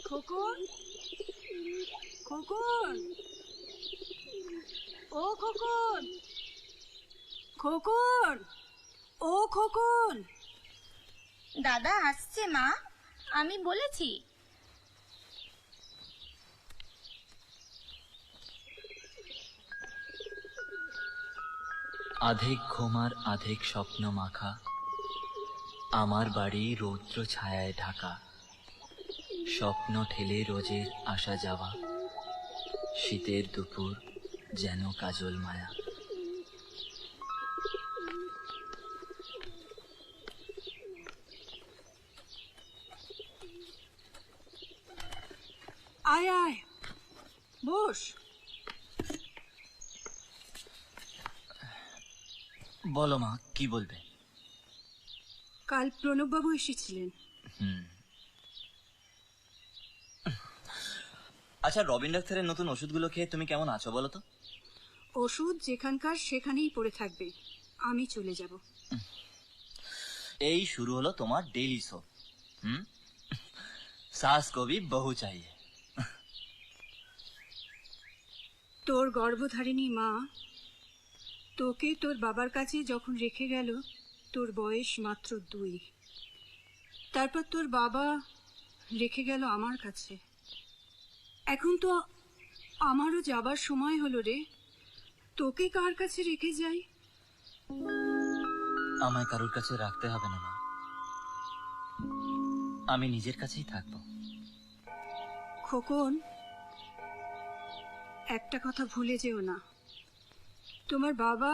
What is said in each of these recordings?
খোকন, খোকন, ও খোকন, খোকন, ও খোকন। দাদা আসছে মা, আমি বলেছি। আধেক ঘুমার আধেক স্বপ্ন মাখা, আমার বাড়ি রৌদ্র ছায়ায় ঢাকা। স্বপ্ন ঠেলে রোজের আসা যাওয়া, শীতের দুপুর যেন কাজল মায়া। আয় আয়, বস। বলো মা, কি বলবে? কাল প্রণববাবু এসেছিলেন। আচ্ছা, রবিন ডাক্তারের নতুন ওষুধগুলো খেয়ে তুমি কেমন আছো বলো তো? ওষুধ যেখানকার সেখানেই পড়ে থাকবে, আমি চলে যাব। এই শুরু হলো তোমার ডেইলি শো। সাস কো ভি বহু চাইয়ে। তোর গর্ভধারিণী মা তোকে তোর বাবার কাছে যখন রেখে গেল, তোর বয়স মাত্র 2। তারপর তোর বাবা রেখে গেল আমার কাছে। এখন তো আমারও যাবার সময় হলো রে। তোকে কার কাছে রেখে যাই? আমায় কারোর কাছে রাখতে হবে না মা, আমি নিজের কাছেই থাকবো। খোকন, একটা কথা ভুলে যেও না। তোমার বাবা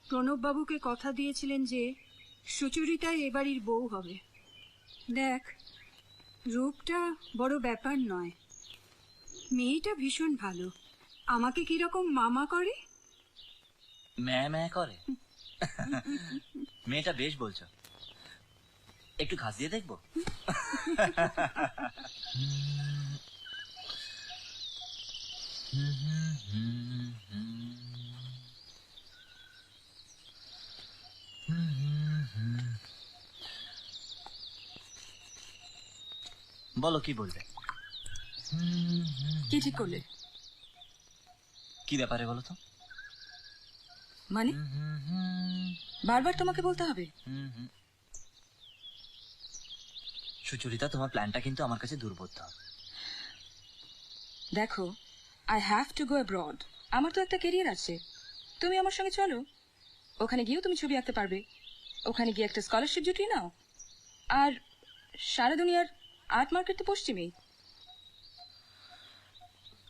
প্রণববাবুকে কথা দিয়েছিলেন যে সুচরিতাই এ বাড়ির বউ হবে। দেখ, রূপটা বড় ব্যাপার নয়, মেয়েটা ভীষণ ভালো। আমাকে কিরকম মামা করে? ম্যা করে। মেয়েটা বেশ বলছো, একটু ঘাস দিয়ে দেখবো? বলো, কি বলবে? কি ঠিক করলে? কি ব্যাপারে বলো তো? মানে বারবার তোমাকে বলতে হবে? সুচরিতা, তোমার প্ল্যানটা কিন্তু আমার কাছে দুর্বোধ্য। দেখো, I have to go abroad. আমার তো একটা ক্যারিয়ার আছে। তুমি আমার সঙ্গে চলো, ওখানে গিয়েও তুমি ছবি আঁকতে পারবে। ওখানে গিয়ে একটা স্কলারশিপ জুটিয়ে নাও। আর সারা দুনিয়ার আর্ট মার্কেট তো পশ্চিমেই।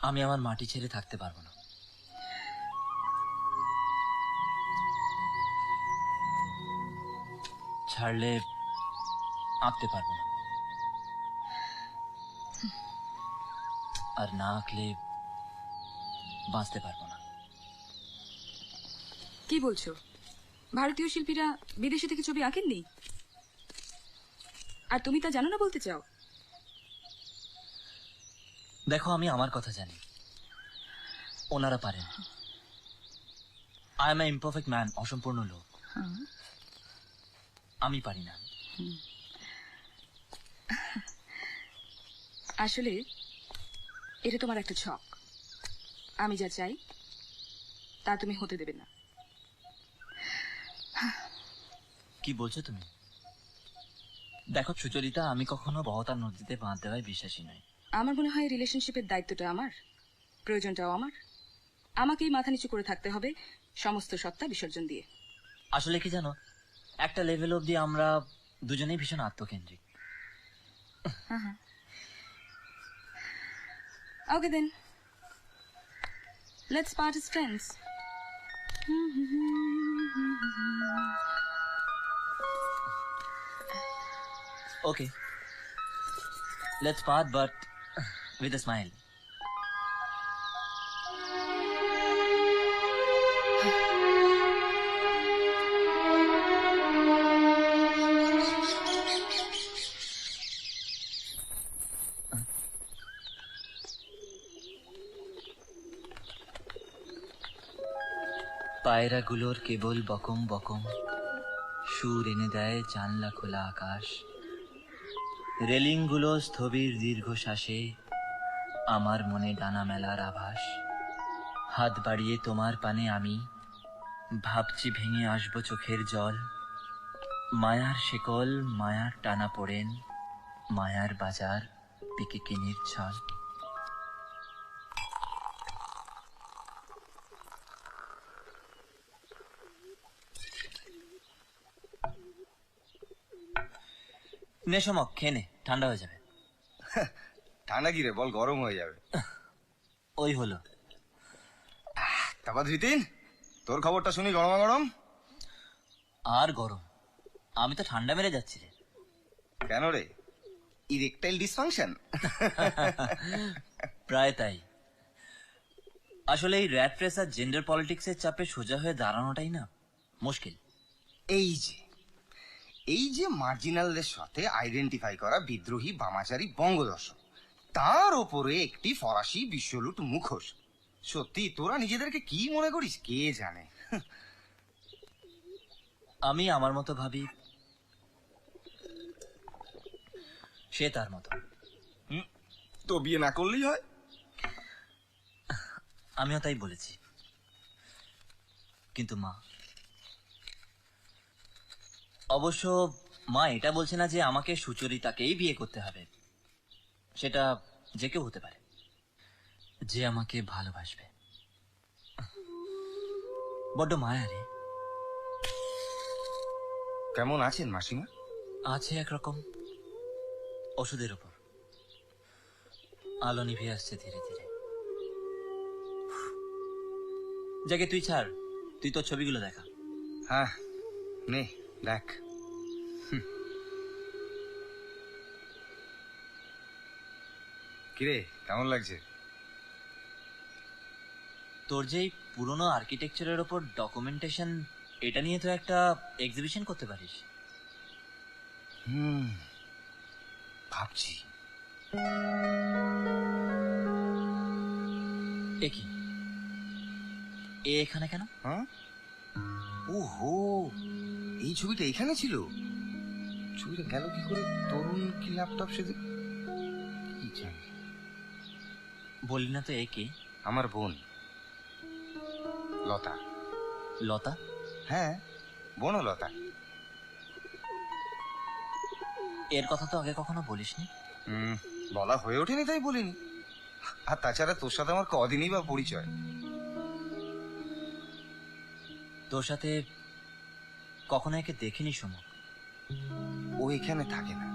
আমি আমার মাটি ছেড়ে থাকতে পারবো না। ছাড়লে আঁকতে পারবো না, আর না আঁকলে বাঁচতে পারবো না। কি বলছো? ভারতীয় শিল্পীরা বিদেশে থেকে ছবি আঁকেননি? আর তুমি তা জানো না বলতে চাও? দেখো, আমি আমার কথা জানি, ওনারা পারেন। I M A imperfect man, অসম্পূর্ণ লোক। আমি পারি না। আসলে এটা তোমার একটা ছক। আমি যা চাই তা তুমি হতে দেবে না। কি বলছো তুমি? দেখো সুচরিতা, আমি কখনো বহতার নদীতে বাঁধ দেওয়ায় বিশ্বাসী নই। আমার মনে হয় রিলেশনশিপের দায়িত্বটা আমার, প্রয়োজনটাও আমার। আমাকেই মাথা নিচু করে থাকতে হবে সমস্ত সত্তা বিসর্জন দিয়ে। আসলে কি জানো, একটা লেভেল অবধি আমরা দুজনেই ভীষণ আত্মকেন্দ্রিক। Okay then, let's part as friends. Okay, let's part, but with a smile. পায়রাগুলোর কেবল বকম বকম সুর এনে দেয় জানলা খোলা আকাশ। রেলিংগুলো স্থবির দীর্ঘশ্বাসে আমার মনে ডানা মেলার আভাস। হাত বাড়িয়ে তোমার পানে আমি ভাবছি ভেঙে আসবো চোখের জল। মায়ার শেকল মায়ার টানা পড়েন, মায়ার বাজার পিকে কিনির ছল। নে সমক, খেয়ে নে, ঠান্ডা হয়ে যাবে। ঠান্ডা কি রে বল, গরম হয়ে যাবে। ওই হলো। তারপর ধৃতিন, তোর খবরটা শুনি গরমা গরম। আর গরম, আমি তো ঠান্ডা মেরে যাচ্ছি রে। কেন রে, ইরেকটাইল ডিসফাংশন? প্রায় তাই। আসলে এই র্যাট রেস আর জেন্ডার পলিটিক্সের চাপে সোজা হয়ে দাঁড়ানোটাই না মুশকিল। এই যে মার্জিনালদের সাথে আইডেন্টিফাই করা বিদ্রোহী বামাচারী বঙ্গদর্শক, তার ওপরে একটি ফরাসি বিশ্বলুট মুখোশ। সত্যি তোরা নিজেদেরকে কি মনে করিস কে জানে। আমি আমার মতো ভাবি, সে তার মতো। তো বিয়ে না করলেই হয়। আমিও তাই বলেছি, কিন্তু মা অবশ্য মা এটা বলছে না যে আমাকে সুচরিতাকেই বিয়ে করতে হবে। সেটা যে কেউ হতে পারে, যে আমাকে ভালোবাসবে। বড্ড মায়া রে। কেমন আছেন মাসিমা? আছে একরকম, ওষুধের উপর। আলো নিভে আসছে ধীরে ধীরে। যাকে তুই ছাড়, তুই তোর ছবিগুলো দেখা। হ্যাঁ নে দেখ। কিরে কেমন লাগছে? তোর যে পুরনো আর্কিটেকচারের ওপর ডকুমেন্টেশন, এটা নিয়ে তো একটা এক্সিবিশন করতে পারিস। ভাবছি। এ কি, এ এখানে কেন? হ্যাঁ, ওহো, এই ছবিটা এখানে ছিল। ছবিটা গেল কি করে? তরুণ কি ল্যাপটপ সে কি জানি। বললি না তো এ কে? আমার বোন লতা। লতা? হ্যাঁ, বোনও লতা। এর কথা তো আগে কখনো বলিসনি। বলা হয়ে ওঠেনি তাই বলিনি। আর তাছাড়া তোর সাথে আমার কদিনই বা পরিচয়। তোর সাথে কখনো একে দেখিনি সমক। ও এখানে থাকে না,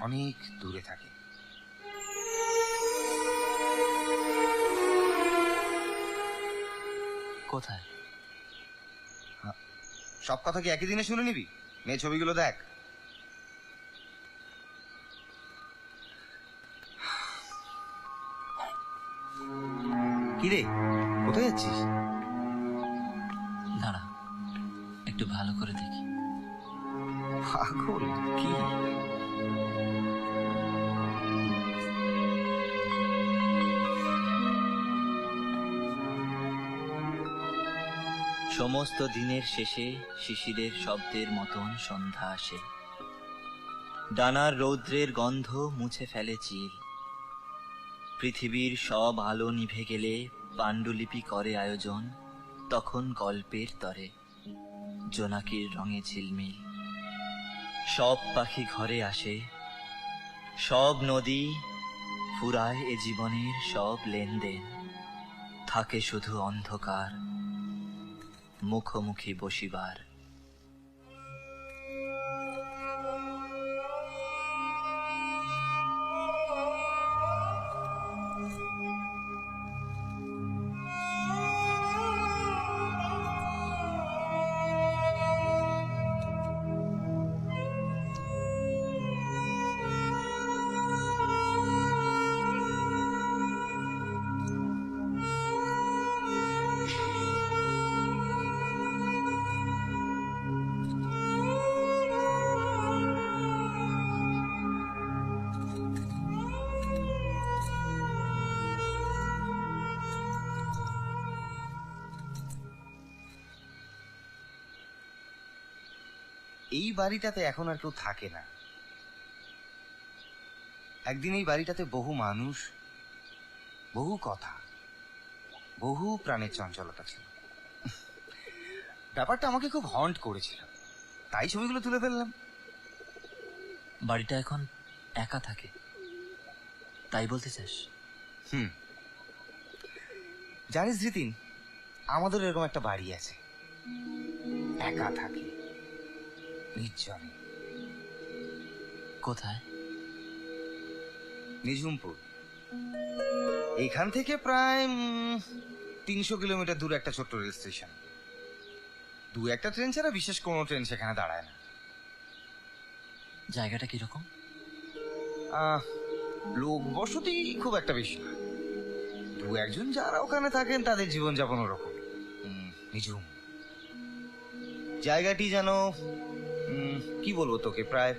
অনেক দূরে থাকে। কোথায়? সব কথা কি একই দিনে শুনে নিবি? মেয়ে ছবিগুলো দেখ। কিরে কোথায় যাচ্ছিস? দাঁড়া, একটু ভালো করে দেখি। পাগল কি? সমস্ত দিনের শেষে শিশিরের শব্দের মতন সন্ধ্যা আসে। ডানার রৌদ্রের গন্ধ মুছে ফেলে চিল। পৃথিবীর সব আলো নিভে গেলে পাণ্ডুলিপি করে আয়োজন, তখন গল্পের তরে জোনাকির রঙে ঝিলমিল। সব পাখি ঘরে আসে, সব নদী ফুরায় এ জীবনের সব লেনদেন, থাকে শুধু অন্ধকার মুখোমুখি বসিবার। এই বাড়িটাতে এখন আর কেউ থাকে না। একদিন এই বাড়িটাতে বহু মানুষ, বহু কথা, বহু প্রাণের চঞ্চলতা ছিল। ব্যাপারটা আমাকে খুব হন্ট করেছিল, তাই ছবিগুলো তুলে ফেললাম। বাড়িটা এখন একা থাকে, তাই বলতে চাস? জানিস ধৃতিন, আমাদের এরকম একটা বাড়ি আছে, একা থাকে, নির্জনে। কোথায়? নিঝুমপুর। এখান থেকে প্রায় 300 কিলোমিটার দূরে একটা ছোট্ট রেল স্টেশন। দু একটা ট্রেন ছাড়া বিশেষ কোনো ট্রেন সেখানে দাঁড়ায় না। জায়গাটা কিরকম? লোক বসতি খুব একটা বেশি না। দু একজন যারা ওখানে থাকেন তাদের জীবনযাপন ওরকম নিঝুম। জায়গাটি যেন কি বলবো তোকে, প্রায়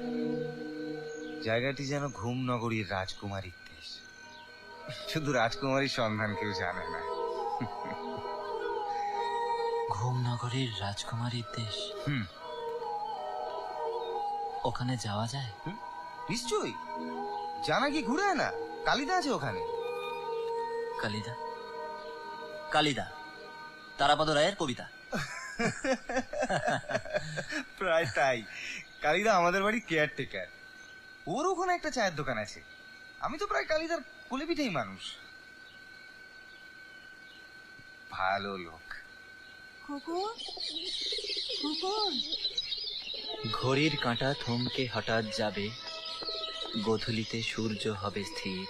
জায়গাটি যেন ঘুম নগরীর রাজকুমারীর দেশ। শুধু রাজকুমারীর সন্ধান কেউ জানে না। ঘুম নগরীর রাজকুমারীর দেশ? ওখানে যাওয়া যায়? নিশ্চয়ই, জানা কি ঘুরে না? কালিদা আছে ওখানে। কালিদা? কালিদা তারাপদ রায়ের কবিতা। প্রায় তাই। কালিদা আমাদের বাড়ির কেয়ারটেকার। ওর ওখানে একটা চায়ের দোকান আছে। আমি তো প্রায় কালিদার কোলে পিঠেই মানুষ। ভালো লোক। ঘড়ির কাঁটা থমকে হঠাৎ যাবে, গোধূলিতে সূর্য হবে স্থির।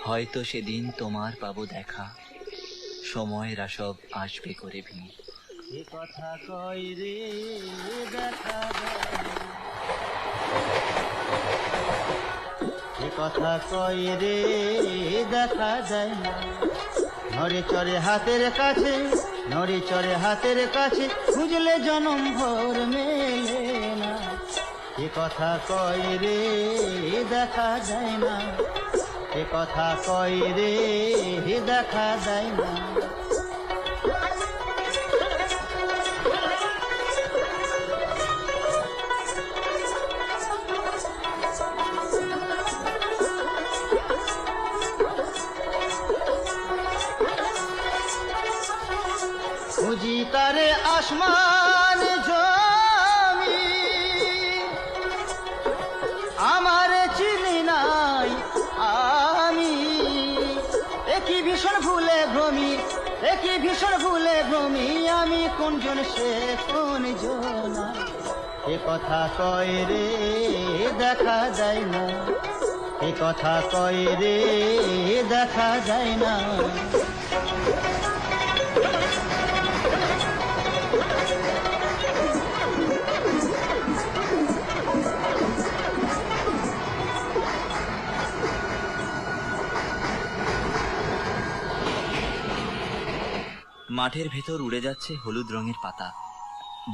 হয়তো সেদিন তোমার পাবো দেখা, সময়েরা সব আসবে করে ভিড়। এ কথা কয় রে দেখা যায়, এ কথা কয় রে দেখা যায় না। নড়ে চড়ে হাতের কাছে, নড়ে চড়ে হাতের কাছে, খুঁজলে জনম ভোর মেলে না। এ কথা কয় রে দেখা যায় না, এ কথা কয় রে দেখা যায় না। খুঁজি তারে আসমান জমি, আমার চিনি নাই আমি। একই ভীষণ ভুলে ভ্রমি, একই ভীষণ ভুলে ভ্রমি, আমি কোনজন সে কোন জনা। এ কথা কয় রে দেখা যায় না, এ কথা কয় রে দেখা যায় না। মাঠের ভেতর উড়ে যাচ্ছে হলুদ রঙের পাতা।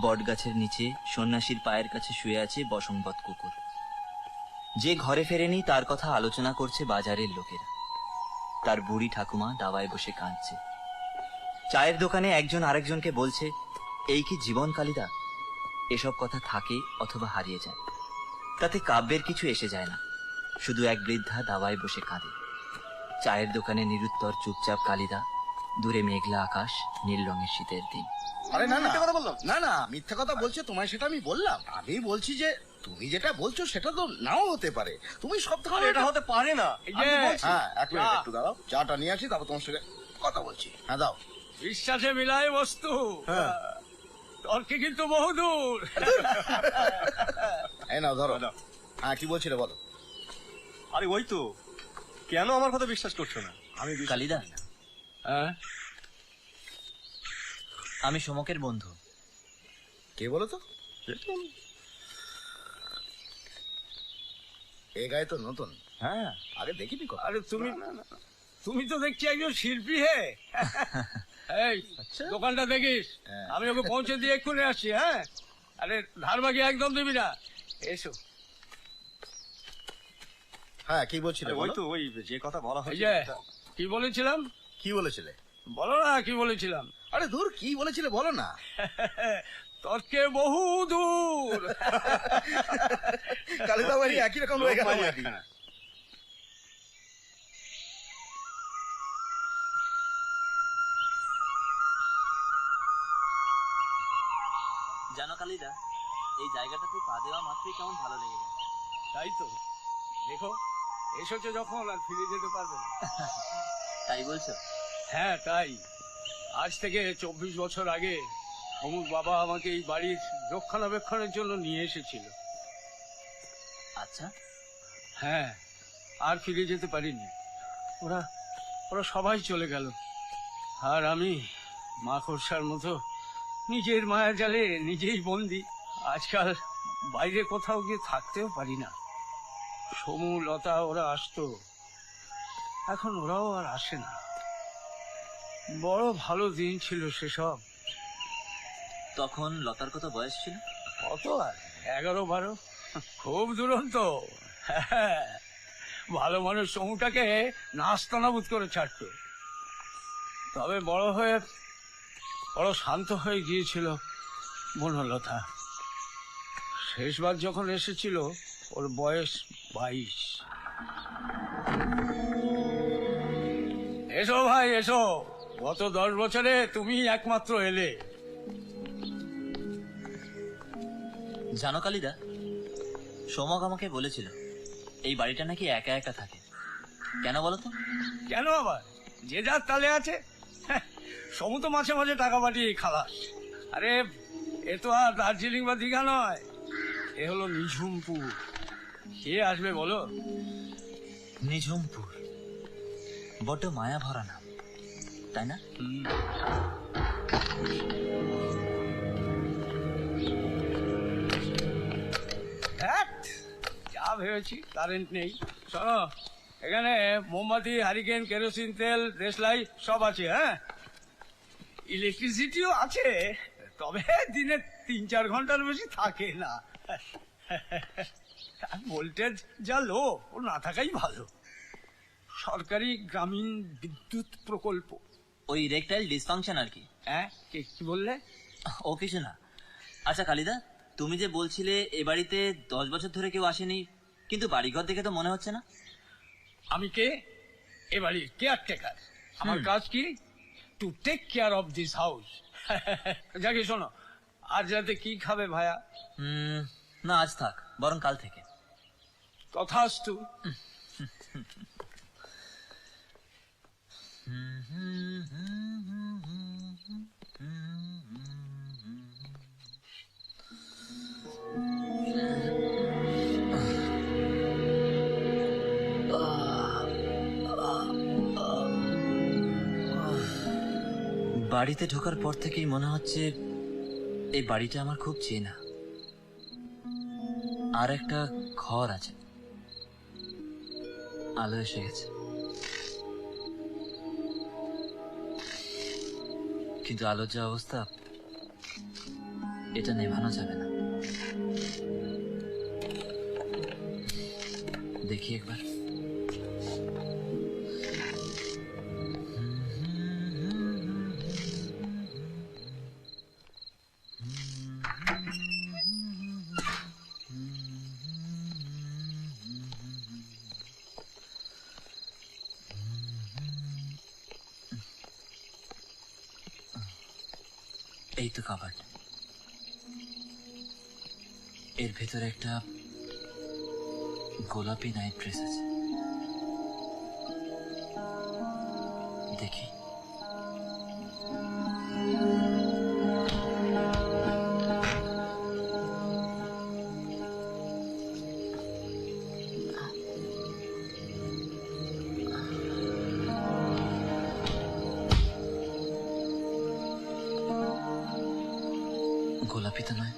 বট গাছের নিচে সন্ন্যাসীর পায়ের কাছে শুয়ে আছে বসংবত কুকুর। যে ঘরে ফেরেনি তার কথা আলোচনা করছে বাজারের লোকেরা। তার বুড়ি ঠাকুমা দাওয়ায় বসে কাঁদছে। চায়ের দোকানে একজন আরেকজনকে বলছে, এই কি জীবন কালিদা? এসব কথা থাকে অথবা হারিয়ে যায়, তাতে কাব্যের কিছু এসে যায় না। শুধু এক বৃদ্ধা দাওয়ায় বসে কাঁদে। চায়ের দোকানে নিরুত্তর চুপচাপ কালিদা, দূরে মেঘলা আকাশ, নীল রঙের শীতের দিন। আরে না মিথ্যে কথা বললাম না, না মিথ্যে কথা বলছে তোমায় সেটা আমি বললাম। আমি বলছি যে তুমি যেটা বলছো সেটা তো নাও হতে পারে। তুমি সব থেকে এটা হতে পারে না। হ্যাঁ এক মিনিট একটু দাঁড়াও, চাটা নিয়ে আসি তারপর তোমার সঙ্গে কথা বলছি। হ্যাঁ দাও। বিশ্বাসে মিলাই বস্তু, তর্কে কিন্তু বহুদূর। এই নাও ধরো। হ্যাঁ কি বলছিলে বলো। আরে ওই তো, কেন আমার কথা বিশ্বাস করছো না? আমি কালিদা, হ্যাঁ আমি সমকের বন্ধু। কে বলো তো? এ গায়ে তো নতুন। হ্যাঁ আগে দেখিনি কথা। আরে তুমি তুমি তো দেখছি একজন শিল্পী হে। এই দোকানটা দেখিস, আমি ওকে পৌঁছে দিয়ে এক্ষুনি আসছি। হ্যাঁ আরে ধার বাকি একদম দিবি না। এসো। হ্যাঁ কি বলছিলে আরে ওই বলো। তো, ওই যে কথা বলা এই হয়েছে। যে কি বলেছিলাম, কি বলেছিলে? বলো না কি বলেছিলাম। আরে দূর কি বলেছিলে বলো না। তর্কে বহু দূর। কালিদা বাড়ি একই রকম হয়ে গেল বলছি। জানো কালিদা, এই জায়গাটাতে পা দেওয়া মাত্রই কেমন ভালো লেগে গেছে। তাই তো, দেখো এসেছো যখন আর ফিরে যেতে পারবে না। তাই বলছো? হ্যাঁ তাই। আজ থেকে 24 বছর আগে অমুক বাবা আমাকে এই বাড়ির রক্ষণাবেক্ষণের জন্য নিয়ে এসেছিল। আচ্ছা, হ্যাঁ আর ফিরে যেতে পারিনি। ওরা ওরা সবাই চলে গেল, আর আমি মাকড়সার মতো নিজের মায়া জালে নিজেই বন্দি। আজকাল বাইরে কোথাও গিয়ে থাকতেও পারি না। সমু, লতা ওরা আসতো, এখন ওরাও আর আসে না। বড় ভালো দিন ছিল সেসব। তখন লতার কত বয়স ছিল? কত আর 11-12, খুব দুরন্ত। হ্যাঁ, ভালো মানুষ সমুটাকে নাস্তানাবুদ করে ছাড়তো। তবে বড় শান্ত হয়ে গিয়েছিল বনলতা। শেষবার যখন এসেছিল ওর বয়স 22। এসো ভাই এসো, গত 10 বছরে তুমি একমাত্র এলে। জানো কালিদা, সোমক আমাকে বলেছিল এই বাড়িটা নাকি একা একা থাকে। কেন বলো তো? কেন আবার? যে যার তালে আছে। হ্যাঁ, সমু তো মাঝে মাঝে টাকা পাঠিয়ে খালাস। আরে এ তো আর দার্জিলিং বা দীঘা নয়, এ হলো নিঝুমপুর। কে আসবে বলো? নিঝুমপুর বড্ড মায়া ভরা নাম, তাই না? ধ্যাৎ, যা ভেবেছি কারেন্ট নেই। শোনো, এখানে মোমবাতি, হারিকেন, কেরোসিন তেল, দেশলাই সব আছে। হ্যাঁ, ইলেকট্রিসিটিও আছে, তবে দিনে 3-4 ঘন্টার বেশি থাকে না। ভোল্টেজ যা লো, ও না থাকাই ভালো। সরকারি গ্রামীণ বিদ্যুৎ প্রকল্প। ওই ইরেকটাইল ডিসফাংশন আর কি। হ্যাঁ, কি বললে? ও কিছু না। আচ্ছা কালিদা, তুমি যে বলছিলে এ বাড়িতে 10 বছর ধরে কেউ আসেনি, কিন্তু বাড়িঘর দেখে তো মনে হচ্ছে না। আমি কে? এ বাড়ির কেয়ারটেকার। আমার কাজ কি? To take care of this house. যাকে শোনো, আজ রাতে কি খাবে ভায়া? না, আজ থাক, বরং কাল থেকে। তথাস্তু। বাড়িতে ঢোকার পর থেকেই মনে হচ্ছে এই বাড়িটা আমার খুব চেনা। আর একটা ঘর আছে, আলো এসে গেছে, কিন্তু আলোর যে অবস্থা, এটা নেভানো যাবে না। দেখি একবার। এই তো কাবার্ড, এর ভেতরে একটা গোলাপি নাইট ড্রেস আছে, দেখি। গোলাপি তো নয়,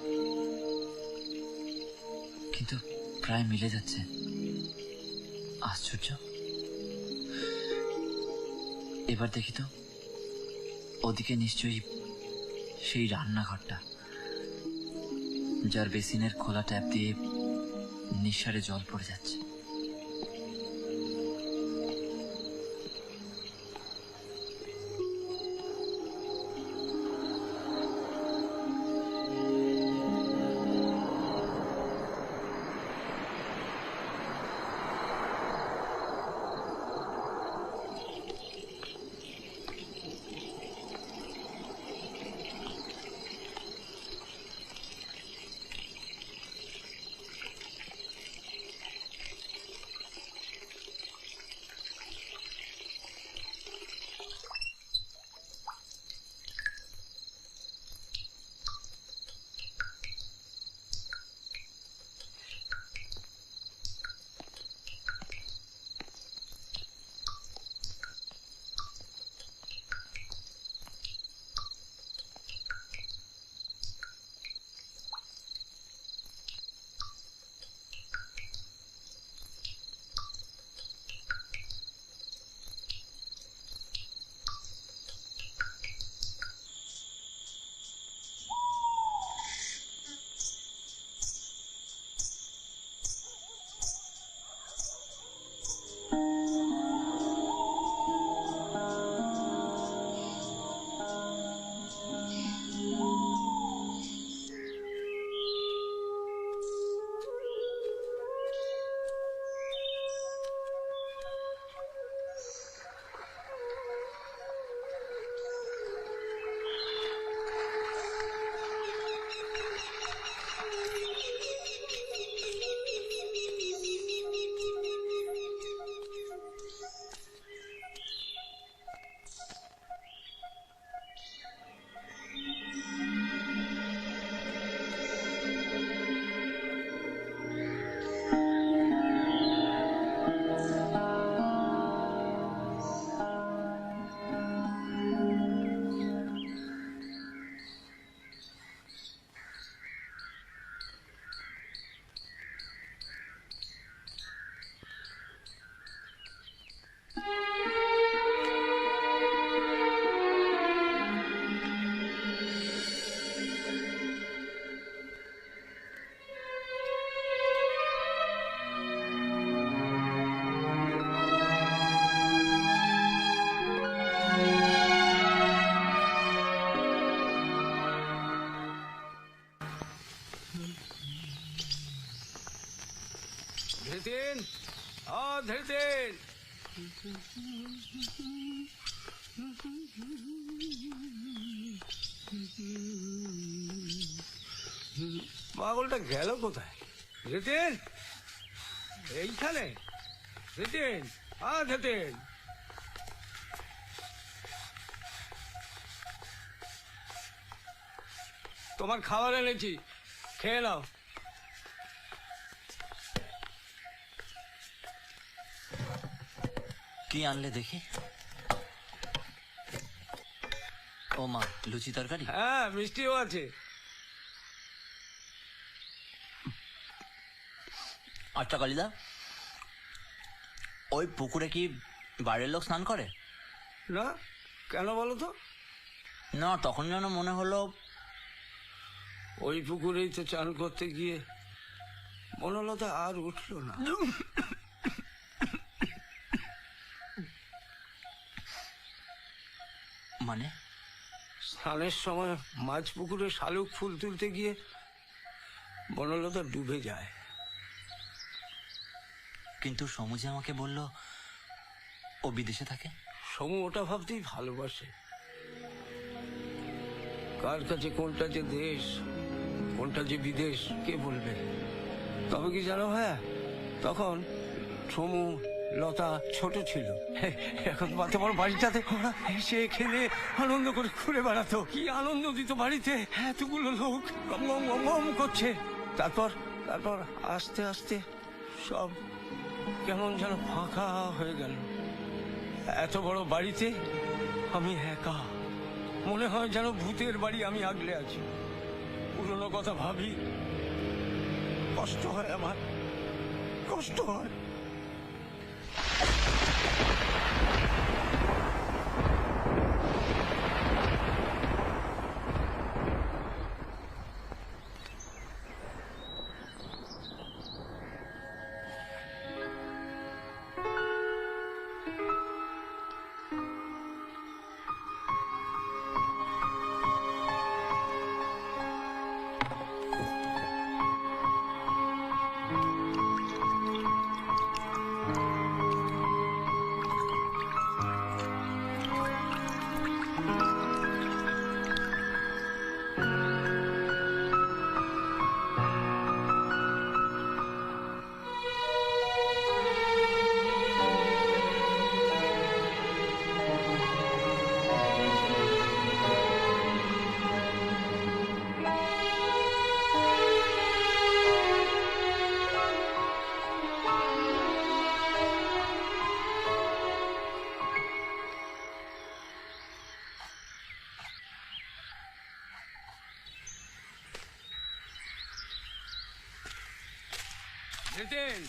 কিন্তু প্রায় মিলে যাচ্ছে। আশ্চর্য। এবার দেখি তো, ওদিকে নিশ্চয়ই সেই রান্নাঘরটা, যার বেসিনের খোলা ট্যাপ দিয়ে নিঃসারে জল পড়ে যাচ্ছে। ধৃতিন, ধৃতিন, পাগলটা গেল কোথায়? ধৃতিন, এইখানে? ধৃতিন, ধৃতিন। তোমার খাবার এনেছি, খেয়ে নাও। কি আনলে দেখি? ও মা, লুচি তরকারি? হ্যাঁ, মিষ্টিও আছে। আচ্ছা কালিদা, ওই পুকুরে কি বাইরের লোক স্নান করে? না, কেন বলো তো? না, তখন যেন মনে হলো ওই পুকুরেই তো চান করতে গিয়ে বনলতা আর উঠলো না। মানে? স্নানের সময় মাঝ পুকুরে শালুক ফুল তুলতে গিয়ে বনলতা ডুবে যায়। কিন্তু সমু যে আমাকে বলল ও বিদেশে থাকে। সমু ওটা ভাবতেই ভালোবাসে, কার কাছে কোনটা যে দেশ কোনটা যে বিদেশ কে বলবে। তবে কি জানো হ্যাঁ, তখন সমু লতা ছোট ছিল, এখন মাথা বড় বাড়িটাতে ওরা এসে খেলে আনন্দ করে ঘুরে বেড়াতো। কি আনন্দ দিত বাড়িতে, এতগুলো লোক গম গম গম গম করছে। তারপর তারপর আস্তে আস্তে সব কেমন যেন ফাঁকা হয়ে গেল। এত বড় বাড়িতে আমি একা, মনে হয় যেন ভূতের বাড়ি আমি আগলে আছি। পুরনো কথা ভাবি, কষ্ট হয় আমার, কষ্ট হয়। নিতিন,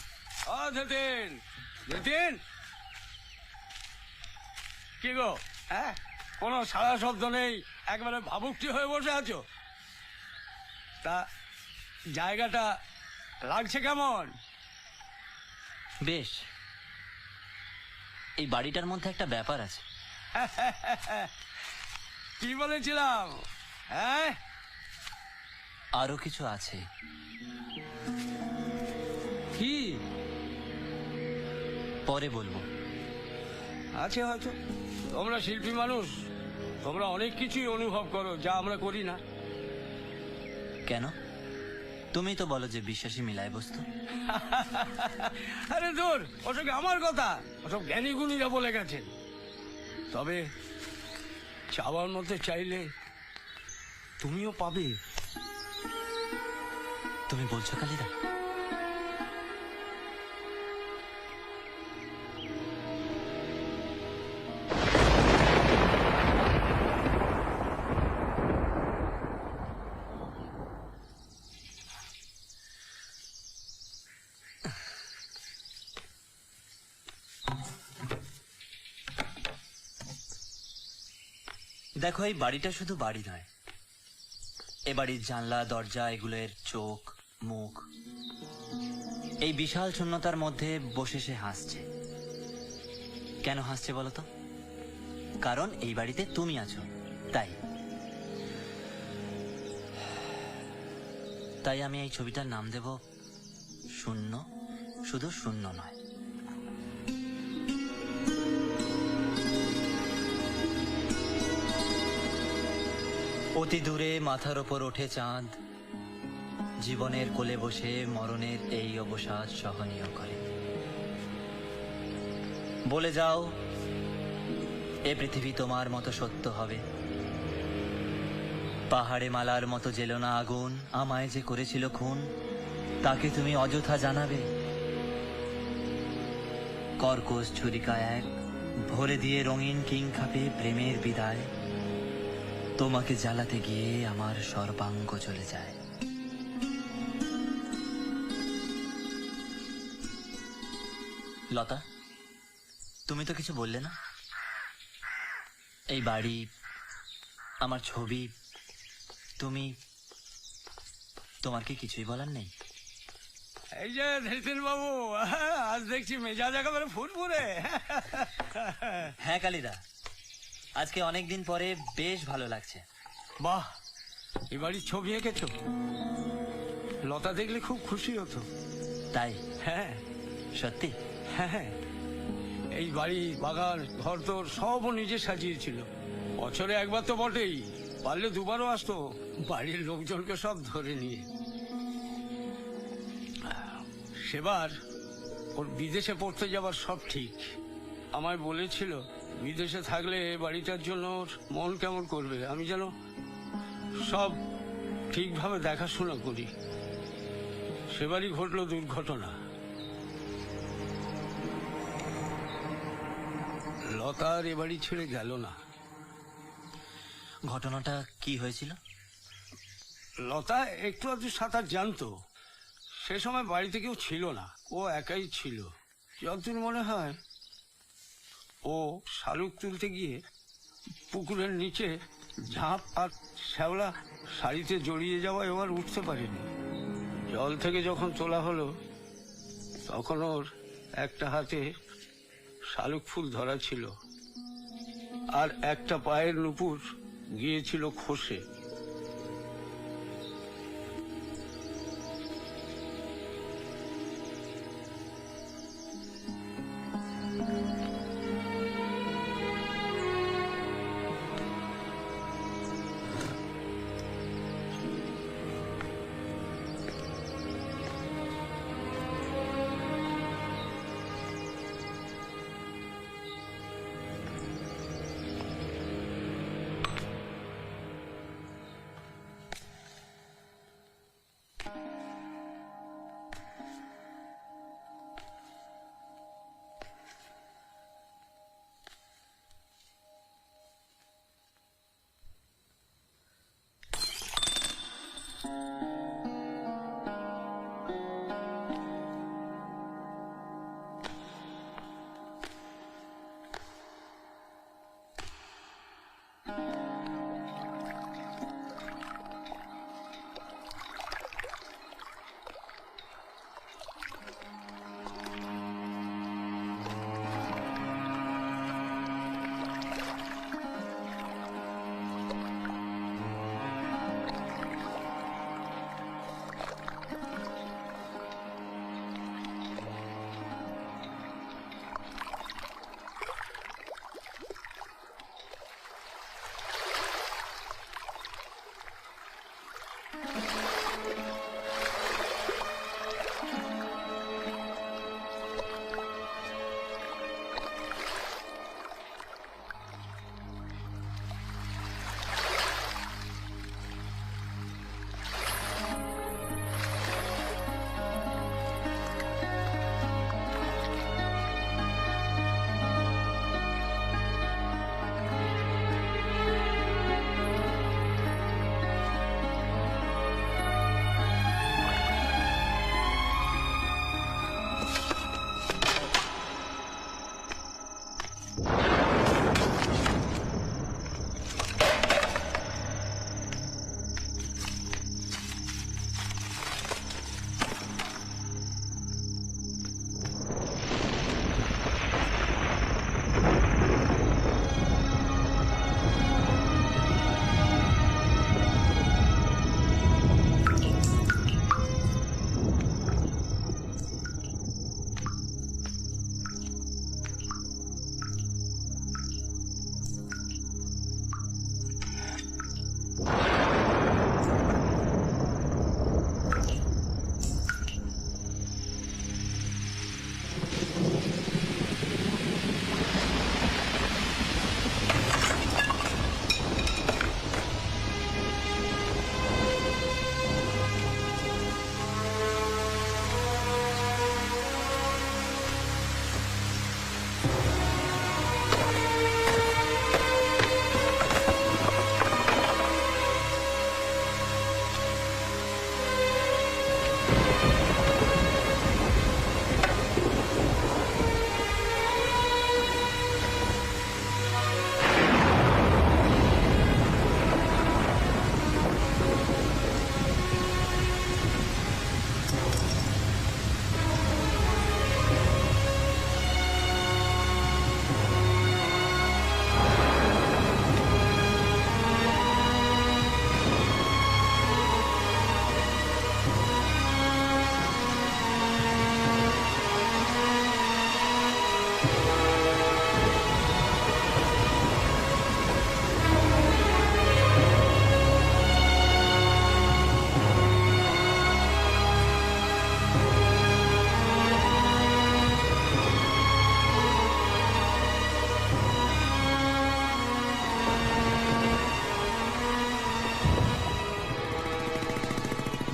ও নিতিন, নিতিন, কি গো হ্যাঁ, কোনো সারা শব্দ নেই, একবারে ভাবুকটি হয়ে বসে আছো। তা জায়গাটা লাগছে কেমন? বেশ, এই বাড়িটার মধ্যে একটা ব্যাপার আছে। কি বলেছিলাম হ্যাঁ? আরো কিছু আছে। কি পরে বলবো। আছে হয়তো, তোমরা শিল্পী মানুষ, তোমরা অনেক কিছুই অনুভব করো যা আমরা করি না। কেন? তুমি তো বলো যে বিশ্বাসী মিলায় বস্তু। আরে দূর, ওসব আমার কথা, ওসব জ্ঞানী গুণীরা বলে গেছেন। তবে চাওয়ার মধ্যে চাইলে তুমিও পাবে। তুমি বলছো কালিদা? দেখো, এই বাড়িটা শুধু বাড়ি নয়, এ বাড়ির জানলা দরজা এগুলোর চোখ মুখ। এই বিশাল শূন্যতার মধ্যে বসে সে হাসছে। কেন হাসছে বলো তো? কারণ এই বাড়িতে তুমি আছো, তাই। তাই আমি এই ছবিটার নাম দেব শূন্য, শুধু শূন্য নয়। অতি দূরে মাথার ওপর ওঠে চাঁদ, জীবনের কোলে বসে মরণের এই অবসাদ সহনীয় করে। বলে যাও, এ পৃথিবী তোমার মতো সত্য হবে। পাহাড়ে মালার মতো জেলো না আগুন, আমায় যে করেছিল খুন, তাকে তুমি অযথা জানাবে। কর্কশ ছুরিকা এক ভরে দিয়ে রঙিন কিং খাপে প্রেমের বিদায়। তোমাকে জ্বালাতে গিয়ে আমার সর্বাঙ্গ চলে যায়। লতা, তুমি তো কিছু বললে না? এই বাড়ি, আমার ছবি, তুমি, তোমার কি কিছুই বলার নেই? এই যে নিতিন বাবু, আজ দেখছি মেজাজ একেবারে ফুরফুরে। হ্যাঁ কালিদা, আজকে অনেকদিন পরে বেশ ভালো লাগছে। বাহ, এই বাড়ির ছবি এঁকেছো? লতা দেখলে খুব খুশি হতো। তাই? হ্যাঁ সত্যি? হ্যাঁ, এই বাড়ি বাগান ঘর তোর সব নিজে সাজিয়েছিল। বছরে একবার তো বটেই, পারলে দুবারও আসতো, বাড়ির লোকজনকে সব ধরে নিয়ে। সেবার ওর বিদেশে পড়তে যাবার সব ঠিক। আমায় বলেছিল বিদেশে থাকলে বাড়িটার জন্য ওর মন কেমন করবে, আমি যেন সব ঠিকভাবে দেখাশোনা করি। সেবারই ঘটলো দুর্ঘটনা। লতা আর এ বাড়ি ছেড়ে গেল না। ঘটনাটা কি হয়েছিল? লতা একটু আধটু সাঁতার জানতো। সে সময় বাড়িতে কেউ ছিল না, ও একাই ছিল। যতদূর মনে হয় ও শালুক তুলতে গিয়ে পুকুরের নিচে ঝাঁপ আর শ্যাওলা শাড়িতে জড়িয়ে যাওয়া এবার উঠতে পারেনি। জল থেকে যখন তোলা হলো তখন ওর একটা হাতে শালুক ফুল ধরা ছিল আর একটা পায়ের নুপুর গিয়েছিল খসে।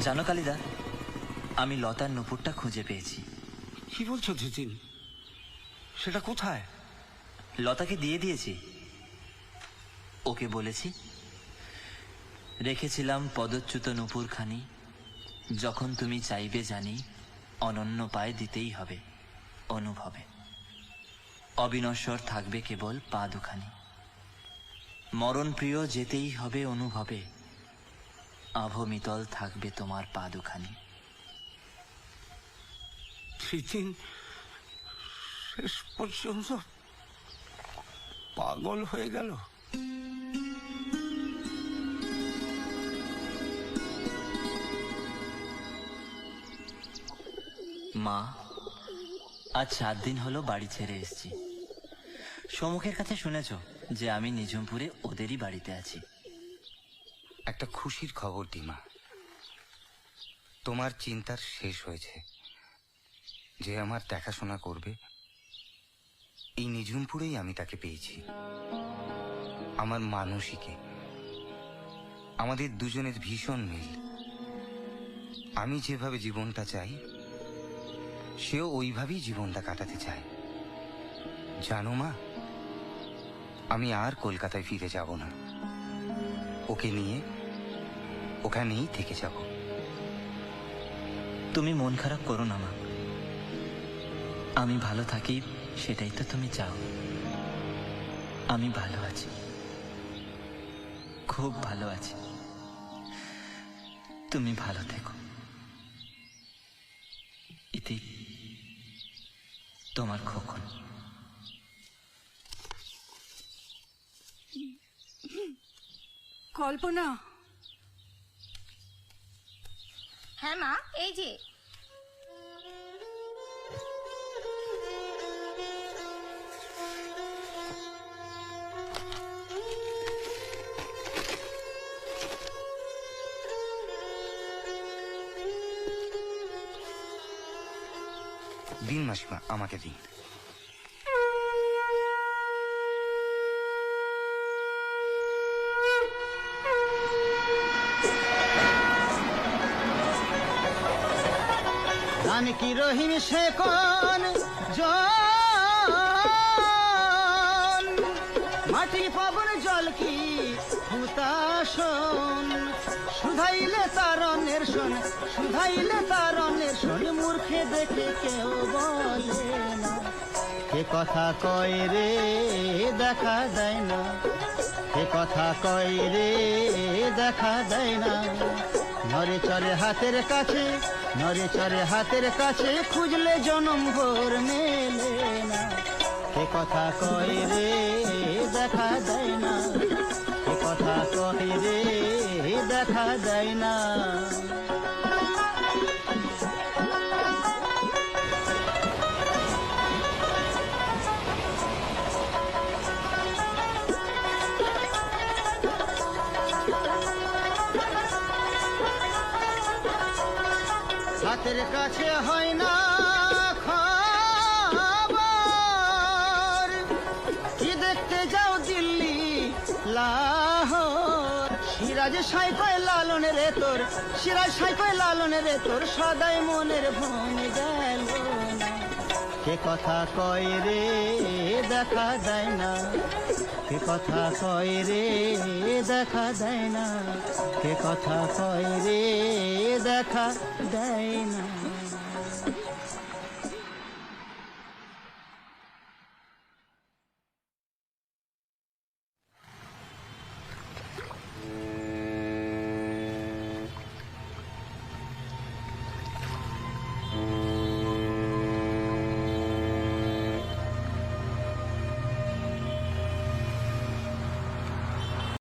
জানো কালিদা, আমি লতার নুপুরটা খুঁজে পেয়েছি। কি বলছো তিতিন? সেটা কোথায়? লতাকে দিয়ে দিয়েছি। ওকে বলেছি রেখেছিলাম পদচ্যুত নুপুরখানি, যখন তুমি চাইবে জানি অনন্য পায়ে দিতেই হবে অনুভবে। অবিনশ্বর থাকবে কেবল পা দুখানি, মরণ প্রিয় যেতেই হবে অনুভবে, আভমিতল থাকবে তোমার পা দুখানি। তিতিন শেষ পর্যন্ত পাগল হয়ে গেল। মা, আজ 7 দিন হলো বাড়ি ছেড়ে এসেছি। সমুখের কাছে শুনেছ যে আমি নিঝুমপুরে ওদেরই বাড়িতে আছি। একটা খুশির খবর ডিমা, তোমার চিন্তার শেষ হয়েছে। যে আমার দেখাশোনা করবে এই নিঝুমপুরেই আমি তাকে পেয়েছি। আমার মানসিকে আমাদের দুজনের ভীষণ মিল। আমি যেভাবে জীবনটা চাই সেও ওইভাবেই জীবনটা কাটাতে চায়। জানো মা, আমি আর কলকাতায় ফিরে যাব না। ওকে নিয়ে ওখানেই থেকে যাব। তুমি মন খারাপ করো না মা, আমি ভালো থাকি সেটাই তো তুমি চাও। আমি ভালো আছি, খুব ভালো আছি। তুমি ভালো থেকো। ইতি, তোমার খোকন। কল্পনা, হ্যাঁ মা, এই যে। দিন মাসিমা, আমাকে দিন। কি রহিম সে কোন জন, মাটি পবন জল কি হুতাশন, শুধাইলে তারণের শোন, শুধাইলে তারণের শোন, মূর্খে দেখে কেউ বলে না। কে কথা কয় রে দেখা দেয় না, কে কথা কয় রে দেখা দেয় না। নরে চরে হাতের কাছে, নরে চরে হাতের কাছে, খুঁজলে জনম ভোর মেলে না। কে কথা কয় রে দেখা দেয় না, কে কথা কয় রে দেখা দেয় না। হাতের কাছে হয় না খবর, কি দেখতে যাও দিল্লি লাহোর। সিরাজ সাইকয় লালন রে তোর, সিরাজ সাইকয় লালন রে তোর, সদাই মনের ভন গেল না। কে কথা কয় রে দেখা দেয় না, কে কথা কয় রে দেখা দেয় না, কে কথা কয় রে দেখা দেয় না।